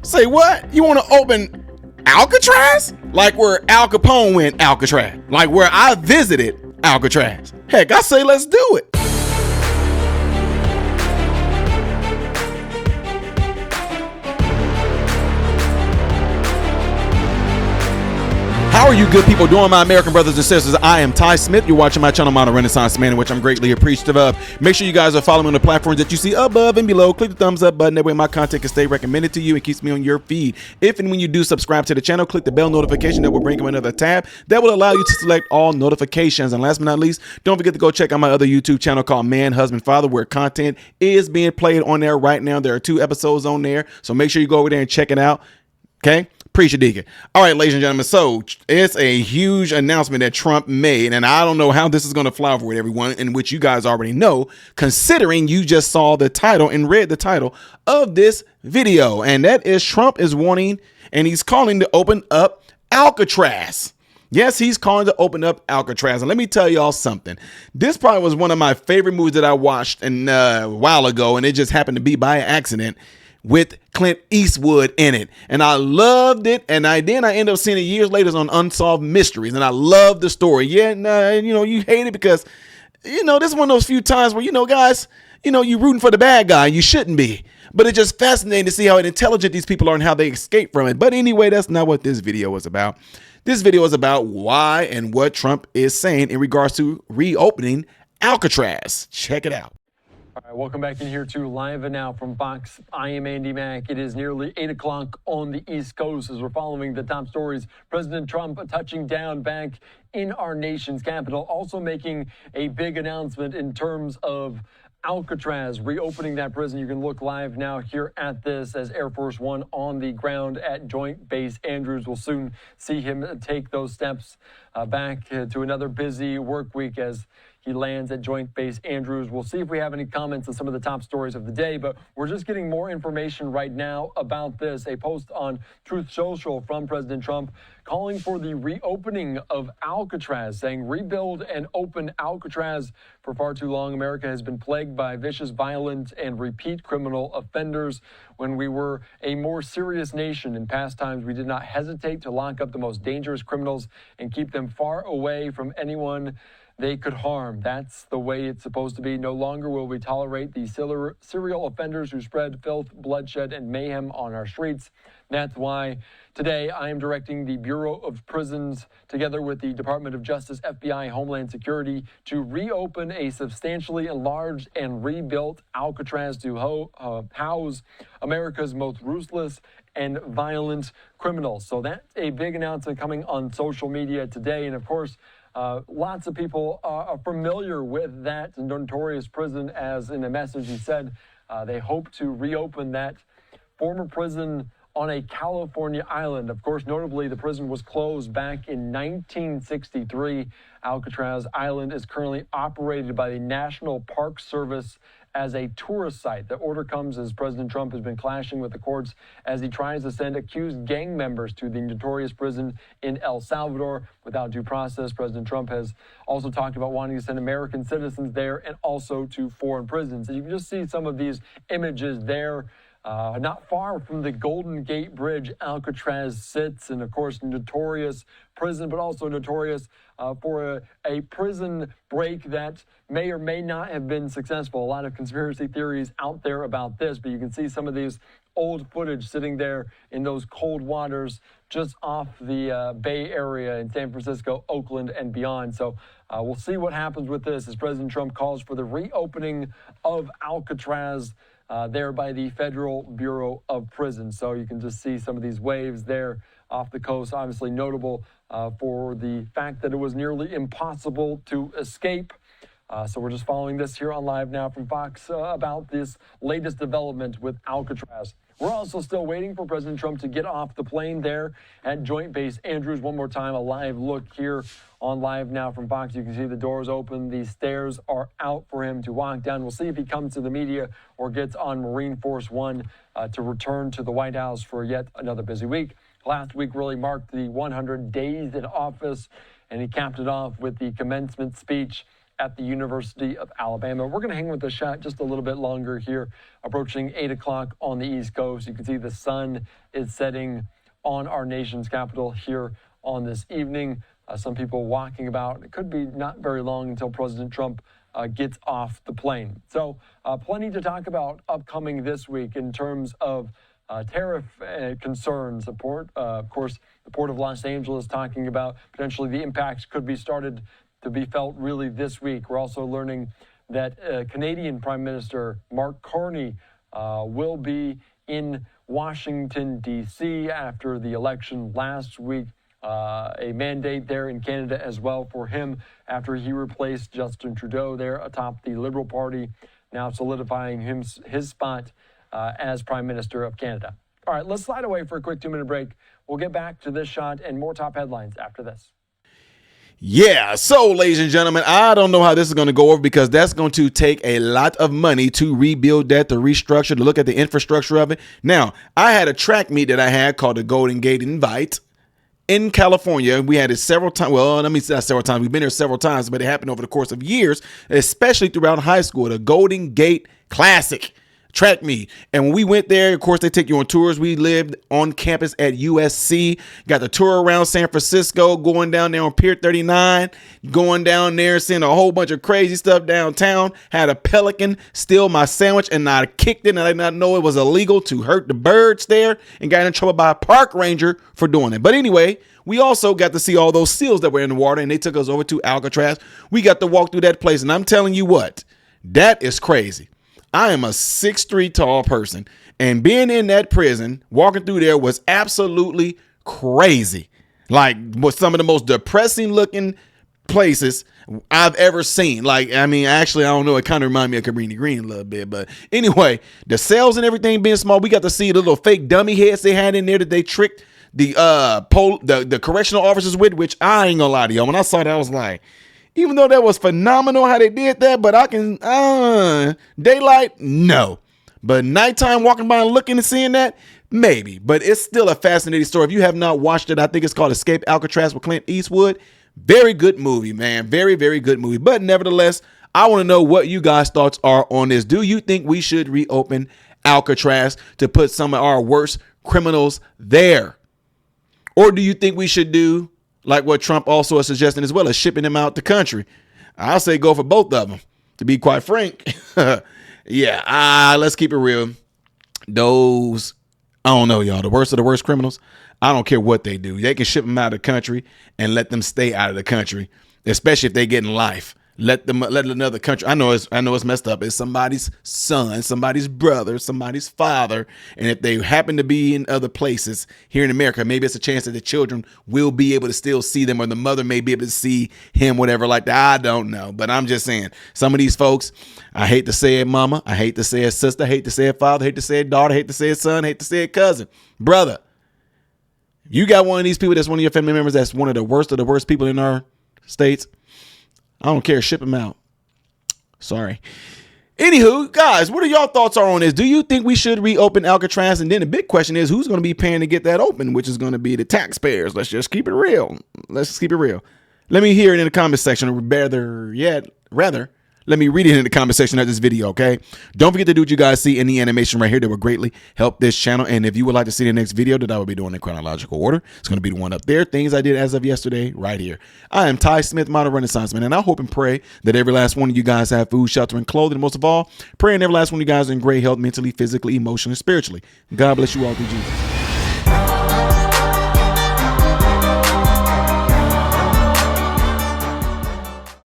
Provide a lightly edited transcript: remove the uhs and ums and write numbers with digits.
Say what? You want to open Alcatraz? Like where Al Capone went Alcatraz. Like where I visited Alcatraz. Heck, I say let's do it. How are you good people doing, my American brothers and sisters? I am Ty Smith. You're watching my channel, Modern Renaissance Man, which I'm greatly appreciative of. Make sure you guys are following on the platforms that you see above and below. Click the thumbs up button. That way my content can stay recommended to you and keeps me on your feed. If and when you do subscribe to the channel, click the bell notification that will bring you another tab. That will allow you to select all notifications. And last but not least, don't forget to go check out my other YouTube channel called Man, Husband, Father, where content is being played on there right now. There are 2 episodes on there. So make sure you go over there and check it out. Okay? Preach it, Deacon. All right, ladies and gentlemen, so it's a huge announcement that Trump made, and I don't know how this is going to fly over with everyone, in which you guys already know, considering you just saw the title and read the title of this video, and that is Trump is warning, and he's calling to open up Alcatraz. Yes, he's calling to open up Alcatraz, and let me tell y'all something. This probably was one of my favorite movies that I watched a while ago, and it just happened to be by accident, with Clint Eastwood in it. And I loved it. And then I ended up seeing it years later on Unsolved Mysteries. And I love the story. Yeah, you hate it because, this is one of those few times where, guys, you're rooting for the bad guy. You shouldn't be. But it's just fascinating to see how intelligent these people are and how they escape from it. But anyway, that's not what this video was about. This video is about why and what Trump is saying in regards to reopening Alcatraz. Check it out. All right, welcome back in here to Live and Now from Fox. I am Andy Mack. It is nearly 8 o'clock on the East Coast as we're following the top stories. President Trump touching down back in our nation's capital, also making a big announcement in terms of Alcatraz, reopening that prison. You can look live now here at this as Air Force One on the ground at Joint Base Andrews. We'll soon see him take those steps back to another busy work week as he lands at Joint Base Andrews. We'll see if we have any comments on some of the top stories of the day, but we're just getting more information right now about this. A post on Truth Social from President Trump calling for the reopening of Alcatraz, saying rebuild and open Alcatraz. For far too long, America has been plagued by vicious, violent, and repeat criminal offenders. When we were a more serious nation in past times, we did not hesitate to lock up the most dangerous criminals and keep them far away from anyone they could harm. That's the way it's supposed to be. No longer will we tolerate the serial offenders who spread filth, bloodshed, and mayhem on our streets. That's why today I am directing the Bureau of Prisons, together with the Department of Justice, FBI, Homeland Security, to reopen a substantially enlarged and rebuilt Alcatraz to house America's most ruthless and violent criminals. So that's a big announcement coming on social media today. And of course, lots of people are familiar with that notorious prison, as in a message he said they hope to reopen that former prison on a California island. Of course, notably, the prison was closed back in 1963. Alcatraz Island is currently operated by the National Park Service as a tourist site. The order comes as President Trump has been clashing with the courts as he tries to send accused gang members to the notorious prison in El Salvador without due process. President Trump has also talked about wanting to send American citizens there and also to foreign prisons. And you can just see some of these images there. Not far from the Golden Gate Bridge, Alcatraz sits, and of course, notorious prison, but also notorious for a prison break that may or may not have been successful. A lot of conspiracy theories out there about this, but you can see some of these old footage sitting there in those cold waters just off the Bay Area in San Francisco, Oakland, and beyond. So we'll see what happens with this as President Trump calls for the reopening of Alcatraz there by the Federal Bureau of Prisons. So you can just see some of these waves there off the coast, obviously notable for the fact that it was nearly impossible to escape. So we're just following this here on Live Now from Fox about this latest development with Alcatraz. We're also still waiting for President Trump to get off the plane there at Joint Base Andrews. One more time, a live look here on Live Now from Fox. You can see the doors open. The stairs are out for him to walk down. We'll see if he comes to the media or gets on Marine Force One to return to the White House for yet another busy week. Last week really marked the 100 days in office, and he capped it off with the commencement speech at the University of Alabama. We're going to hang with the shot just a little bit longer here, approaching 8 o'clock on the East Coast. You can see the sun is setting on our nation's capital here on this evening. Some people walking about. It could be not very long until President Trump gets off the plane. So plenty to talk about upcoming this week in terms of tariff concerns. Of course, the Port of Los Angeles talking about potentially the impacts could be started to be felt really this week. We're also learning that Canadian Prime Minister Mark Carney will be in Washington, D.C. after the election last week. A mandate there in Canada as well for him after he replaced Justin Trudeau there atop the Liberal Party, now solidifying his spot as Prime Minister of Canada. All right, let's slide away for a quick 2-minute break. We'll get back to this shot and more top headlines after this. Yeah, so ladies and gentlemen, I don't know how this is going to go over because that's going to take a lot of money to rebuild that, to restructure, to look at the infrastructure of it. Now, I had a track meet that I had called the Golden Gate Invite in California. We had it several times. Well, let me say several times. We've been there several times, but it happened over the course of years, especially throughout high school, the Golden Gate Classic track meet. And when we went there, of course, they take you on tours. We lived on campus at USC, got the tour around San Francisco, going down there on Pier 39, going down there, seeing a whole bunch of crazy stuff downtown. Had a pelican steal my sandwich, and I kicked it, and I did not know it was illegal to hurt the birds there, and got in trouble by a park ranger for doing it. But anyway, we also got to see all those seals that were in the water, and they took us over to ALCATRAZ. We got to walk through that place, and I'm telling you what, that is crazy. I am a 6'3" tall person, and being in that prison, walking through there was absolutely crazy. Like, was some of the most depressing looking places I've ever seen. Like, I mean, actually, I don't know. It kind of reminded me of Cabrini Green a little bit. But anyway, the cells and everything being small, we got to see the little fake dummy heads they had in there that they tricked the correctional officers with, which I ain't gonna lie to y'all. When I saw that, I was like, even though that was phenomenal how they did that, but I can, daylight, no. But nighttime walking by and looking and seeing that, maybe. But it's still a fascinating story. If you have not watched it, I think it's called Escape Alcatraz with Clint Eastwood. Very good movie, man. Very, very good movie. But nevertheless, I want to know what you guys' thoughts are on this. Do you think we should reopen Alcatraz to put some of our worst criminals there? Or do you think we should do like what Trump also is suggesting as well as shipping them out the country? I'll say go for both of them, to be quite frank. Yeah, let's keep it real. Those, I don't know, y'all, the worst of the worst criminals, I don't care what they do. They can ship them out of the country and let them stay out of the country, especially if they get in life. Let another country. I know it's messed up. It's somebody's son, somebody's brother, somebody's father. And if they happen to be in other places here in America, maybe it's a chance that the children will be able to still see them, or the mother may be able to see him, whatever like that. I don't know. But I'm just saying, some of these folks, I hate to say it, mama. I hate to say it, sister. I hate to say it, father. I hate to say it, daughter. I hate to say it, son. I hate to say it, cousin, brother. You got one of these people that's one of your family members that's one of the worst people in our states. I don't care. Ship them out. Sorry. Anywho, guys, what are y'all thoughts on this? Do you think we should reopen Alcatraz? And then the big question is, who's going to be paying to get that open, which is going to be the taxpayers. Let's just keep it real. Let me hear it in the comment section, or rather, let me read it in the comment section of this video, okay? Don't forget to do what you guys see in the animation right here. That would greatly help this channel. And if you would like to see the next video that I will be doing in chronological order, it's going to be the one up there. Things I did as of yesterday right here. I am Ty Smith, Modern Renaissance Man, and I hope and pray that every last one of you guys have food, shelter, and clothing. And most of all, praying every last one of you guys are in great health, mentally, physically, emotionally, spiritually. God bless you all through Jesus.